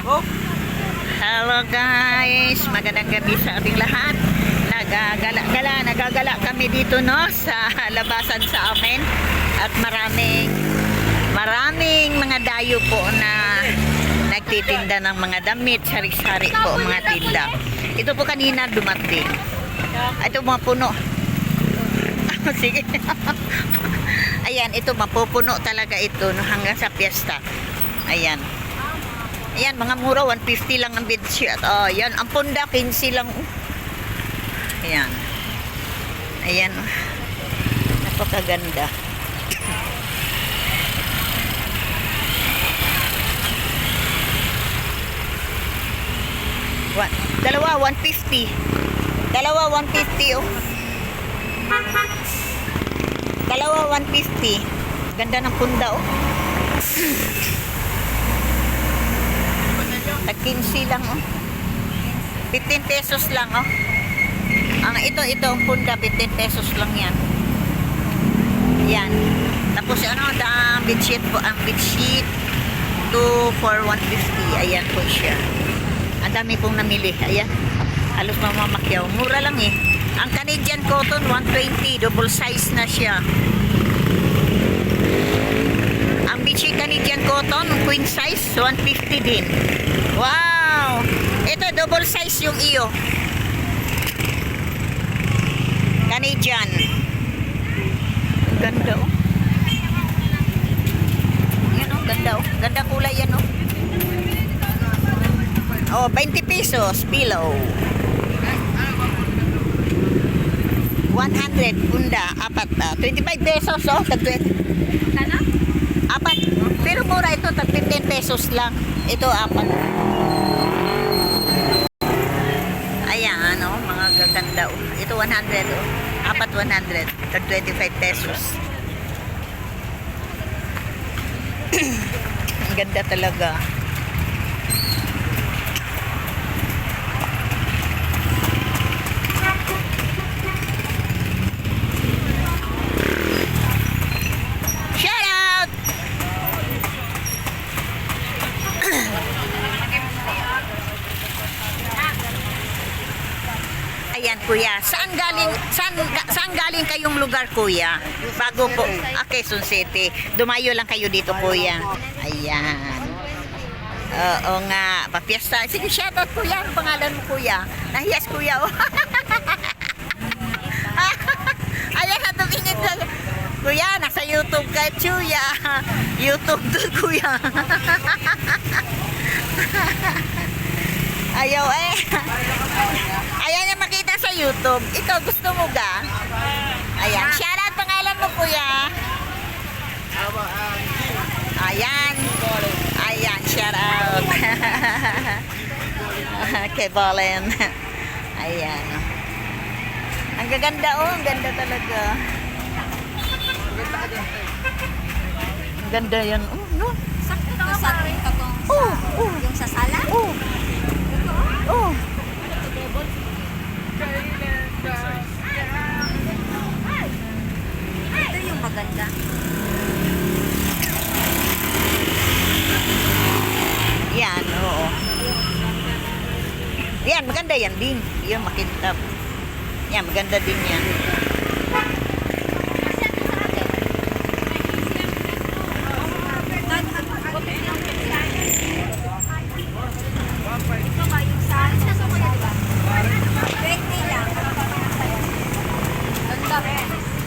Hello guys, magandang gabi sa ating lahat. Nagagala kami dito no sa labasan sa amin at maraming mga dayo po na nagtitinda ng mga damit, sari-sari po mga tinda. Ito po kanina dumating. Ito mga puno. Sige. Ayan, ito mapupuno talaga ito no, hanggang sa piyesta. Ayan. Ayan, mga mura, 150 lang ang bedsheet. Oh, yan, ang punda, 15 lang. Ayan. Ayan. Napakaganda. Dalawa, 150. Dalawa, 150, oh. Dalawa, 150. Ganda ng punda, oh. Tag-15 lang, oh. 15 pesos lang, oh. Ito ang punda, 15 pesos lang yan. Yan. Tapos, ang bedsheet po, ang bedsheet 2 for 150. Ayan po siya. Ang dami pong namili. Ayan. Halos mamamakyaw. Mura lang eh. Ang Canadian cotton, 120. Double size na siya. Ang bedsheet Canadian cotton, queen size, 150 din. Wow! Ito, double size yung iyo. Canadian. Ganda, oh. Yan, oh. Ganda, oh. Ganda kulay yan, oh. Oh, 20 pesos. Pillow. 100. Punda. Apat. 25 pesos, oh. Sana? Apat. Pero mura ito. 15 pesos lang. Ito, apat. Ayan, ano, mga gaganda, oh. Ito, 100, oh. Apat, 100. Tag 25 pesos. Ang ganda talaga. Ayan, kuya. Saan galing kayong lugar, kuya? Bago po. Quezon City. Dumayo lang kayo dito, kuya. Ayan. Oo nga. Papiesta. Sige, shoutout, kuya. Ang pangalan mo, kuya? Nahiyas, kuya. Oh. Ayan, tumingin na. Kuya, nasa YouTube ka, chuya. YouTube doon, kuya. Ayaw eh. Ayan na makita sa YouTube. Ikaw gusto mo ga? Ayan. Shoutout pangalan mo, kuya. Ayan. Ayan, shoutout. Kay Balen. Ayan. Ang gaganda, oh. Ang ganda talaga. Ang ganda yan. Oh, no? Sakto na sa yung sa sala? Oh. Oh. Ito yung maganda. Yan, oo. Yan, maganda yan din. Yan, makintab. Yan, maganda din yan.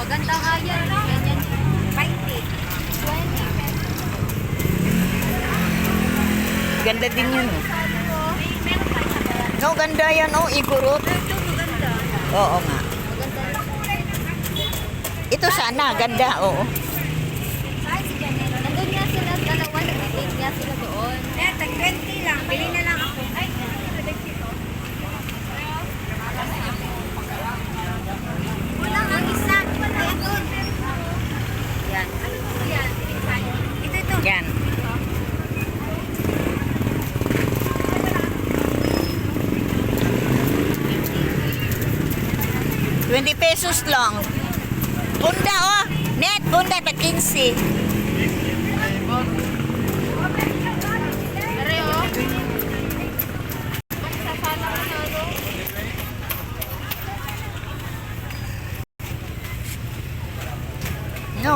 Maganda nga yan. Ganyan. 20. 20. Ganda din yun. No, ganda yan. Oh, igurot. Ito maganda. Oo nga. Maganda. Ito sana, ganda. Oo. Saan si Janet? Nandun nga sila dalawa. Nag-date nga sila doon. Eh, tag 20 lang. Bili na lang ako. Ay, wala ang isa. Wala doon. Yan. Ano po yan? Ito. Yan. ₱20 lang. Bunda, oh. Net, bunda, pa 15. Are, oh.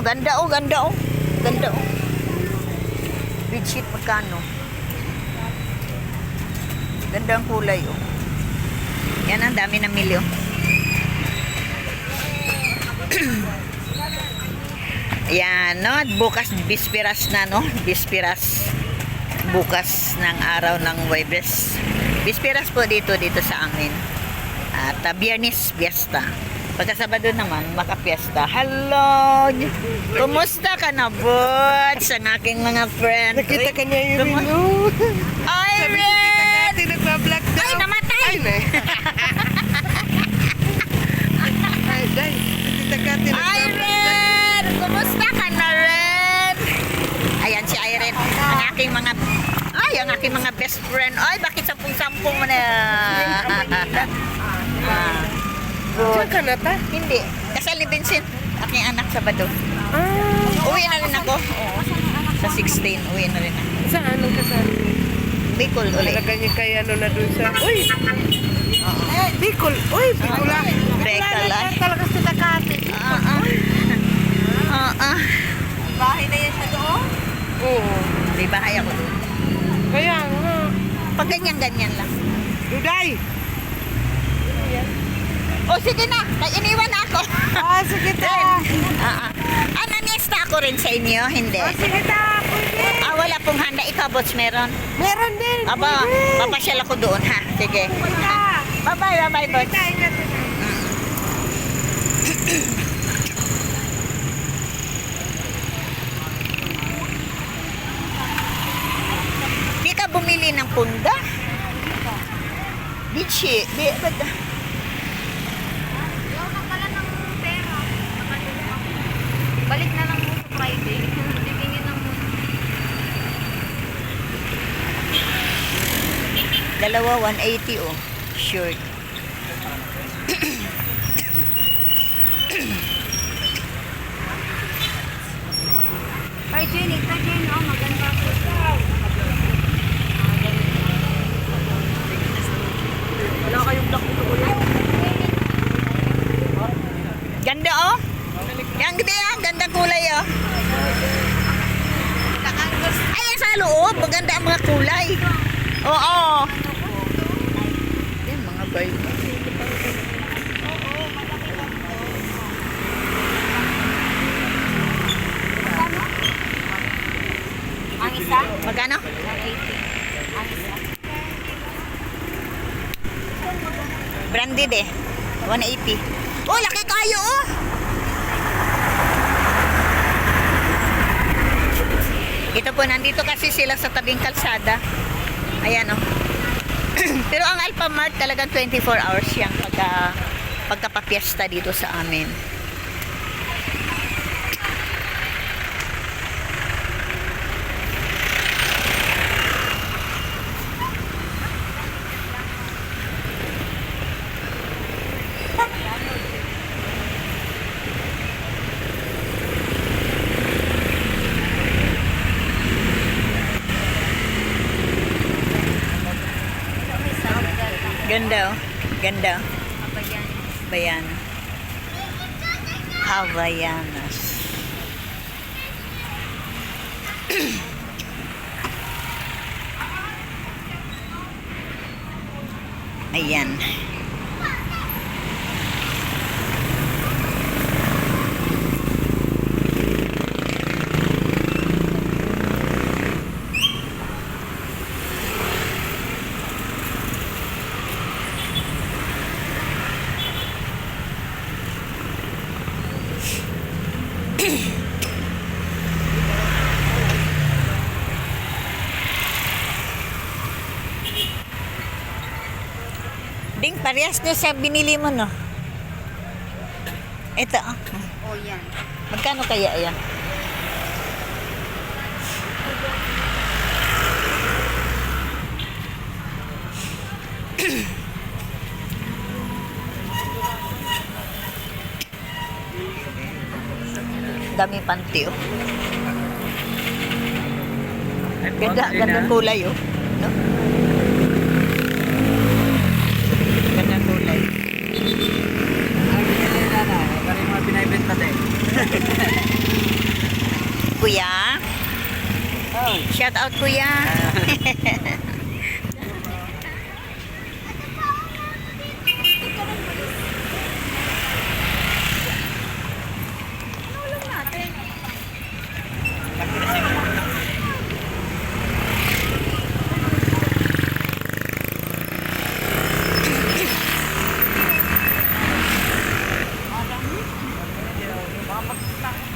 ganda oh, ganda oh. Ganda oh. Bedsheet magkano? Ganda ang kulay oh. Yan ang dami na milyo. Yan, no? Bukas bispiras na, no? Bispiras. Bukas ng araw ng Huwebes. Bispiras po dito sa amin. At Biyernes, fiesta. Pagka Sabado naman, makapiesta. Hello! Kumusta ka na, Bods? Ang aking mga friend. Nakita ka niya yung menu. Irene! Nagpa-vlog daw. Ay, namatay! Ay, ne. Ay, day. Nakita ka Irene! Kumusta ka na, Ren? Ayan si Irene. Ang aking mga best friend. Ay, bakit sampung-sampung mo na? Diyan ka na ta? Hindi. Kasal ni Vincent. Aking anak Sabado. Uwi na rin ako. Oo. Sa 16, uwi na rin ako. Saan? Anong kasal? Bicol ulit. Talaga niya kay ano na dun sa... Uy! Bicol! Uy! Bicol lang! Bicol lang. Talaga sa Takati. Bahay na yan siya doon? Oo. May bahay ako doon. Kaya nga. Pag ganyan-ganyan lang. Duday! O sige na, iniwan na ako. Sige ta! Naniesta ako rin sa inyo, hindi. Sige ta! Pwede! Wala pong handa. Ikaw, Bots, meron? Meron din! Aba, Pwede! papasyal ako doon, ha? Sige. Ta! Bye-bye, Bots. Ta, ingat na. Di ka bumili ng punda? Bichi, ba't? Ayaw na pala ng pera. Balik na lang mo sa Friday. Tingin ng Dalawa, 180, oh. Shirt. hygienic, oh, maganda po. Wala kayong black ito ko yan. Ganda, oh. Yang ganda yan. Ganda kulay, oh. Ayan sa loob. Maganda ang mga kulay. Oo. Yan, mga bird. Ang isa? Magkano? 180. Ang isa. Branded eh. 180. Oh, laki kayo, oh. Ito po, nandito kasi sila sa tabing kalsada. Ayan, oh. Pero ang Alphamart talagang 24 hours yan pagka-papiesta dito sa amin. Ganda, oh. Ganda. Bayana. Havayanas. Ayan. Ding, parehas na sa binili mo, no? Ito, oh. Oh, yan. Magkano kaya yan? Dami panty, oh. Ganda, ganda kulay, oh. No? Ganda kulay. favorite natin. Kuya? Shout out, kuya. Tulong natin.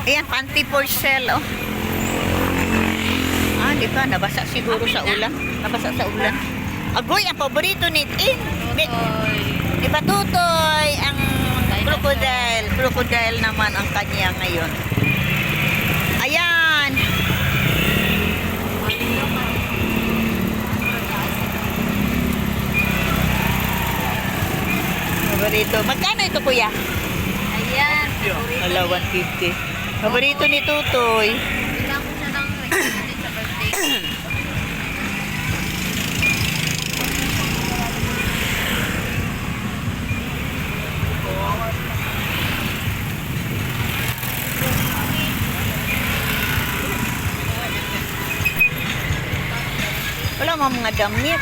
Ayan, panty for sale, oh. Ah, di ba? Nabasa siguro sa ulan. Nabasa sa ulan. Agoy, ang paborito ni Tin. Di ba, Tutoy? Ang crocodile. Crocodile naman ang kanya ngayon. Ayan. Paborito. Magkano ito, kuya? Ayan. Wala, 150. Paborito ni Tutoy. Bilang ko siya ng receipt sa birthday. Wala mga damit.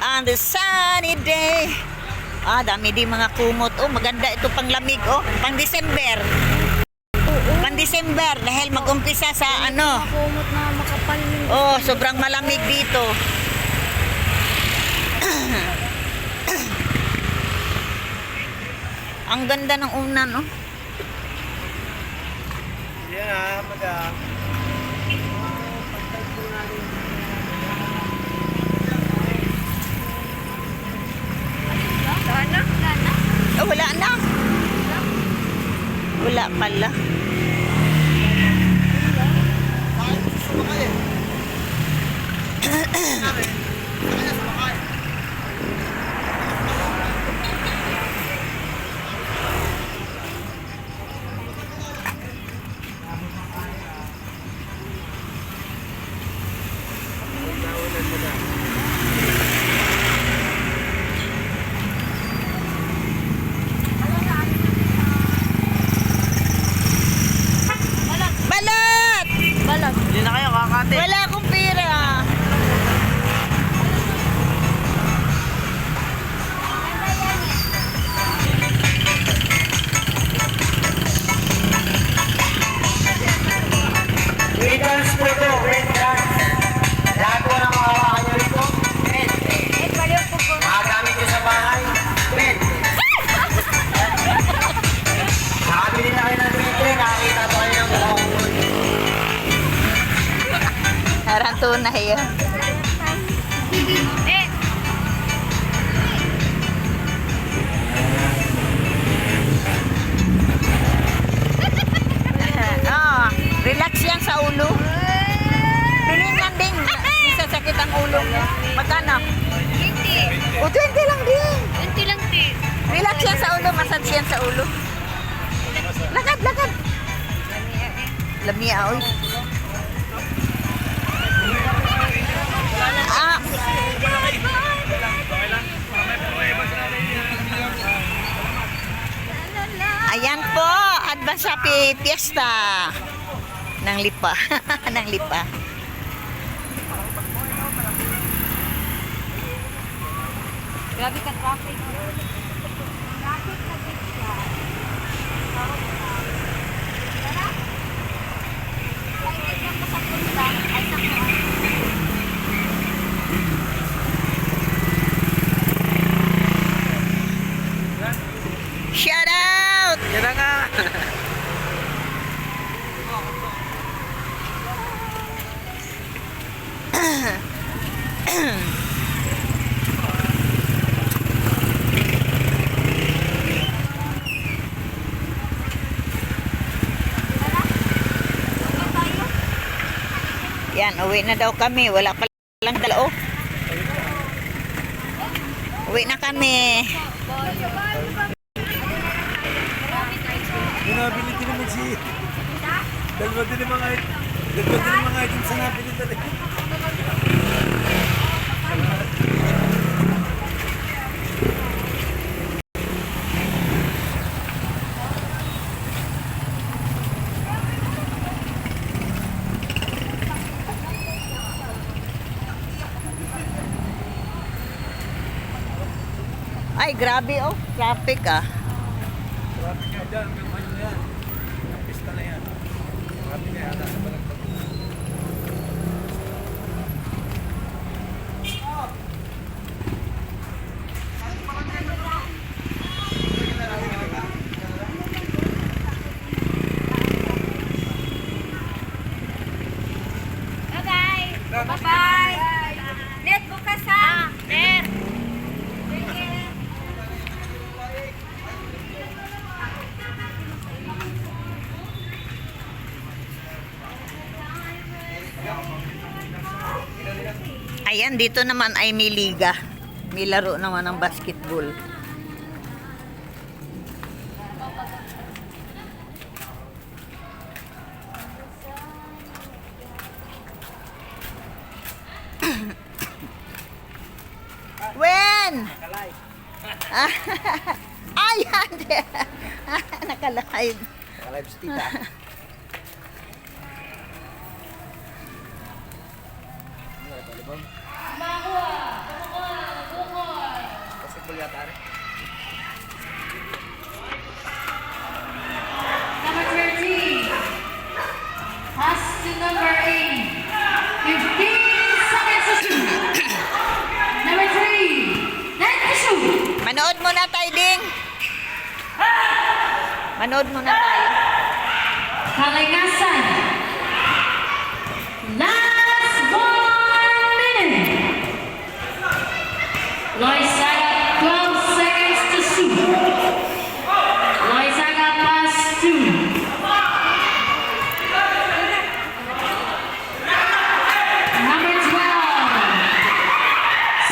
On the sunny day. Ah, dami din mga kumot. Oh, maganda ito pang lamig. Oh, pang December. Pang December dahil mag-umpisa sa ano. Kumot na makapal yung Oh, sobrang malamig dito. Ang ganda ng unan, oh. Yeah, madam. Sana? Sana? Oh, wala na. Wala pala. Balot! Balag. Hindi na kayo kakate. Wala akong pera. Wait dance po ito, wait dance. Lahat po ng mga hawakan nyo rito, men. Eh, baliw ko po. Makagamit nyo sa bahay, men. Nakabili na kayo ng dito, nakakita pa kayo ng buhok. Harang tunay yun. Eh, Ah, relax yan sa ulo. Pilingan din. Sasakit ang ulo mo. Magkano? 20. O, 20 lang din. 20 lang, Tin. Relax yan sa ulo. Massage yan sa ulo. Lakad, lakad. Lamia, oy. Ah. Ayan po, advance happy fiesta ng Lipa. ng Lipa. Grabe ka traffic. Traffic na din siya. Tara. Kailan ka sa punta? Ay, sa Shout out! Yan na nga. Yan, uwi na daw kami. Wala pa lang dala, oh. Uwi na kami. Marami nabili din naman si... Dalawa din yung mga item sa nabili talaga. Ay, grabe oh. Traffic ah. Traffic nga dyan, hanggang ano na yan. Ang pista na yan. Traffic nga yata sa balagtag. Bye-bye. Bye-bye. Net, bukas ha. Net. Sige. Ayan, dito naman ay may liga. May laro naman ng basketball. When? Ayan! Nakalive. Nakalive si tita. Basketball yata rin. Number 13. Pass to number 8. 15 seconds to shoot. Number 3. Net to shoot. Manood muna tayo, Ding. Manood muna tayo. Kalingasan. Last 1 minute. Loisaga 12 seconds to shoot. Loisaga pass 2. Number 12.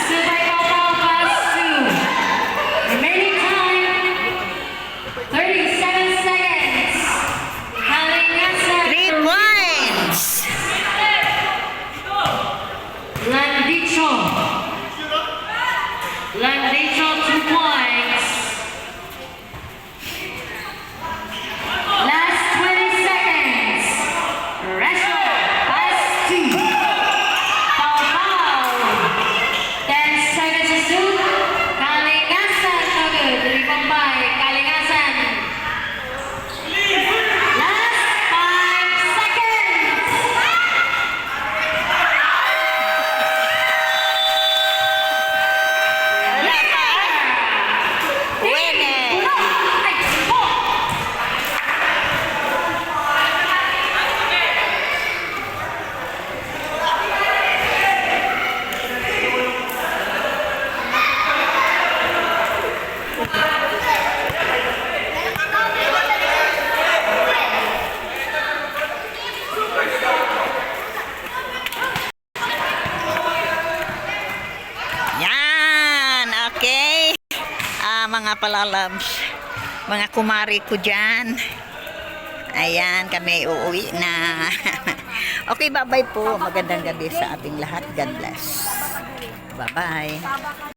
Subay Kapal pass 2. Remaining time 37 seconds. Kalingasan. 3 points. Landicho. Landicho 2 points. Last 20 seconds. Resho pass 2. Foul foul. 10 seconds to shoot. Kalingasan no good. Rebound by Kalingasan. Last 5 seconds. Wala pa. Winner. Yan, okay. Mga palalabs, mga kumari ko dyan. Ayan, kami uuwi na. Okay, bye-bye po. Magandang gabi sa ating lahat. God bless. Bye-bye.